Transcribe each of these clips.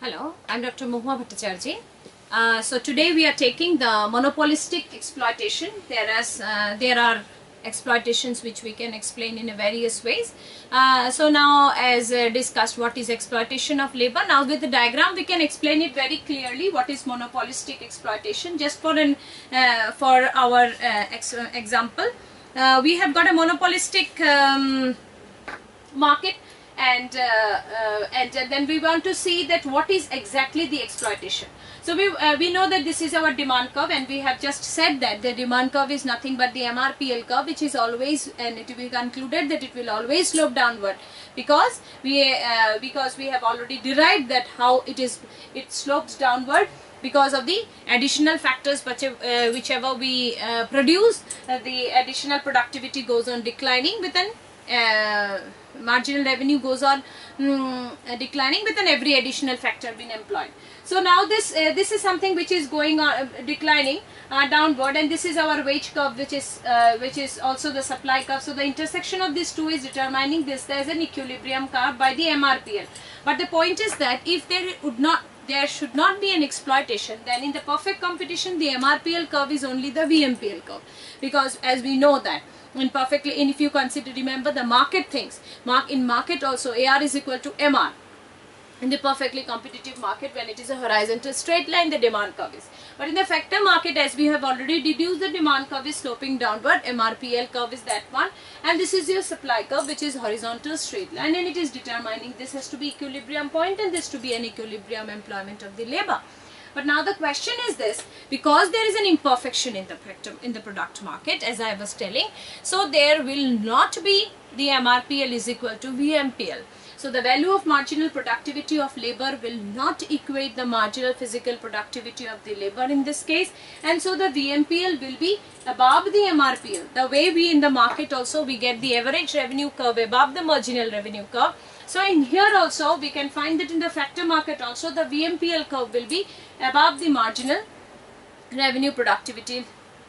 Hello, I'm Dr. Mohua Bhattacharjee. So today we are taking the monopolistic exploitation. There are exploitations which we can explain in various ways. So now, as discussed, what is exploitation of labor? Now with the diagram we can explain it very clearly. What is monopolistic exploitation? Just for our example, we have got a monopolistic market. And then we want to see that what is exactly the exploitation. So we know that this is our demand curve, and we have just said that the demand curve is nothing but the MRPL curve, which is always, and it will be concluded that it will always slope downward, because we have already derived that how it slopes downward because of the additional factors whichever we produce. The additional productivity goes on declining with an marginal revenue goes on declining with an every additional factor being employed. So now this is something which is going on declining downward, and this is our wage curve, which is also the supply curve. So the intersection of these two is determining this as an equilibrium curve by the MRPL. But the point is that if there should not be an exploitation, then in the perfect competition the MRPL curve is only the VMPL curve, because as we know that if you remember the market things, in market also AR is equal to MR. In the perfectly competitive market, when it is a horizontal straight line, the demand curve is. But in the factor market, as we have already deduced, the demand curve is sloping downward. MRPL curve is that one, and this is your supply curve, which is horizontal straight line, and it is determining this has to be equilibrium point and this to be an equilibrium employment of the labor. But now the question is this: because there is an imperfection in the product market, as I was telling, so there will not be the MRPL is equal to VMPL. So the value of marginal productivity of labor will not equate the marginal physical productivity of the labor in this case, and so the VMPL will be above the MRPL. The way we in the market also we get the average revenue curve above the marginal revenue curve. So in here also we can find that in the factor market also the VMPL curve will be above the marginal revenue productivity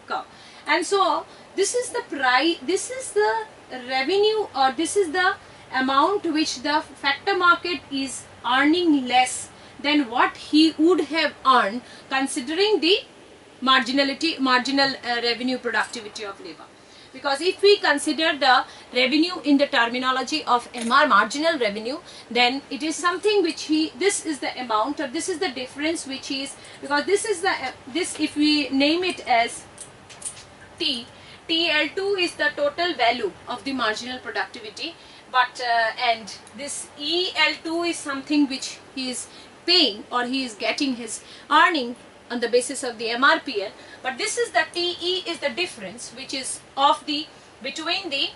curve. And so this is the price, this is the revenue, or this is the amount which the factor market is earning less than what he would have earned considering the marginal revenue productivity of labor. Because if we consider the revenue in the terminology of MR, marginal revenue, then it is something which this is the amount, or this is the difference which is, because this is if we name it as TL2 is the total value of the marginal productivity, but and this EL2 is something which he is paying, or he is getting his earning on the basis of the MRPL. But this is the TE is the difference which is between the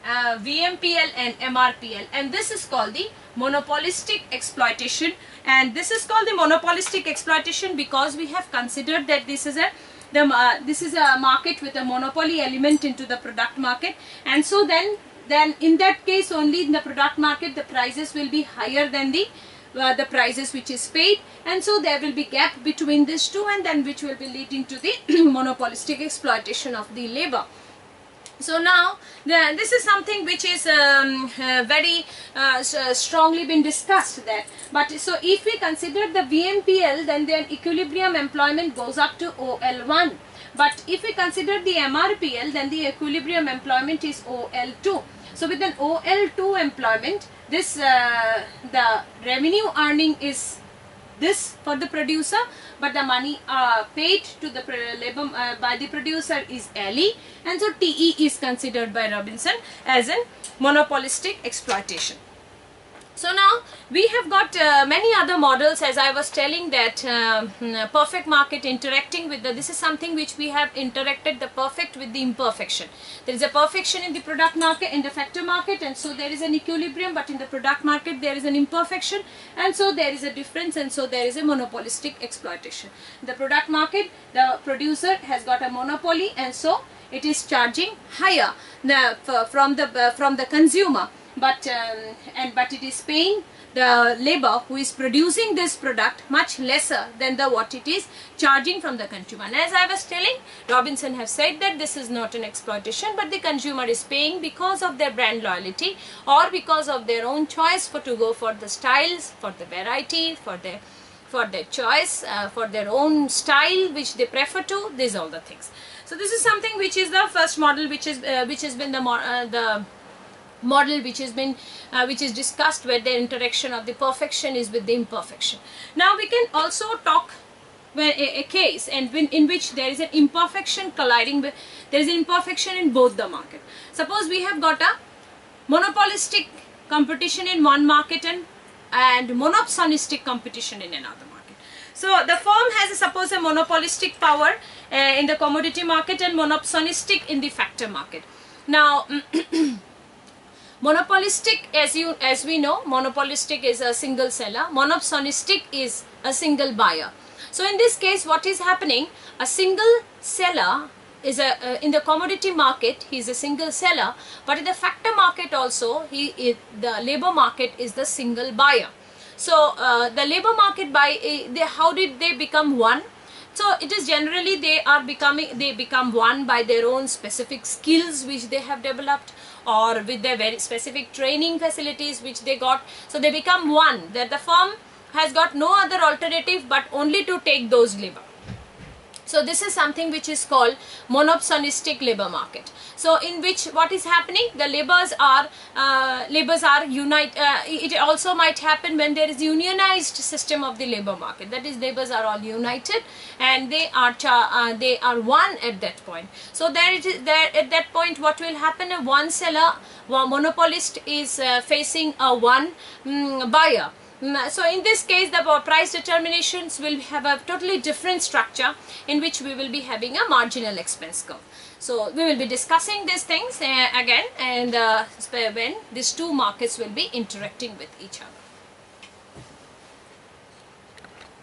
VMPL and MRPL, and this is called the monopolistic exploitation. And this is called the monopolistic exploitation because we have considered that this is a market with a monopoly element into the product market, and so then in that case only in the product market the prices will be higher than the prices which is paid, and so there will be gap between these two, and then which will be leading to the monopolistic exploitation of the labor. So now this is something which is very strongly been discussed there. But so if we consider the VMPL, then their equilibrium employment goes up to OL1. But if we consider the MRPL, then the equilibrium employment is OL2. So with an OL2 employment, this the revenue earning is this for the producer, but the money paid to the labor by the producer is LE, and so TE is considered by Robinson as a monopolistic exploitation. So now we have got many other models, as I was telling, that perfect market interacting with this is something which we have interacted the perfect with the imperfection. There is a perfection in the product market, in the factor market, and so there is an equilibrium, but in the product market there is an imperfection, and so there is a difference, and so there is a monopolistic exploitation. In the product market, the producer has got a monopoly, and so it is charging higher from the consumer. But it is paying the labor who is producing this product much lesser than the what it is charging from the consumer. And as I was telling, Robinson have said that this is not an exploitation, but the consumer is paying because of their brand loyalty or because of their own choice to go for the styles, for the variety, for their choice, for their own style which they prefer to. These all the things. So this is something which is the first model, which has been the model which is discussed, where the interaction of the perfection is with the imperfection. Now we can also talk where a case and in which there is an imperfection colliding with, there is an imperfection in both the market. Suppose we have got a monopolistic competition in one market and monopolistic competition in another market. So the firm has suppose a monopolistic power in the commodity market and monopolistic in the factor market. Now monopolistic, as we know, monopolistic is a single seller, monopolistic is a single buyer. So in this case, what is happening, a single seller is in the commodity market, he is a single seller, but in the factor market also, the labor market is the single buyer. So the labor market how did they become one? So it is generally they become one by their own specific skills which they have developed, or with their very specific training facilities which they got. So they become one, that the firm has got no other alternative but only to take those labor. So this is something which is called monopolistic labor market. So in which what is happening, the labors are united. It also might happen when there is unionized system of the labor market. That is, labors are all united and they are one at that point. So at that point, what will happen? One seller, one monopolist is facing a one buyer. So in this case, the price determinations will have a totally different structure, in which we will be having a marginal expense curve. So we will be discussing these things again, and when these two markets will be interacting with each other.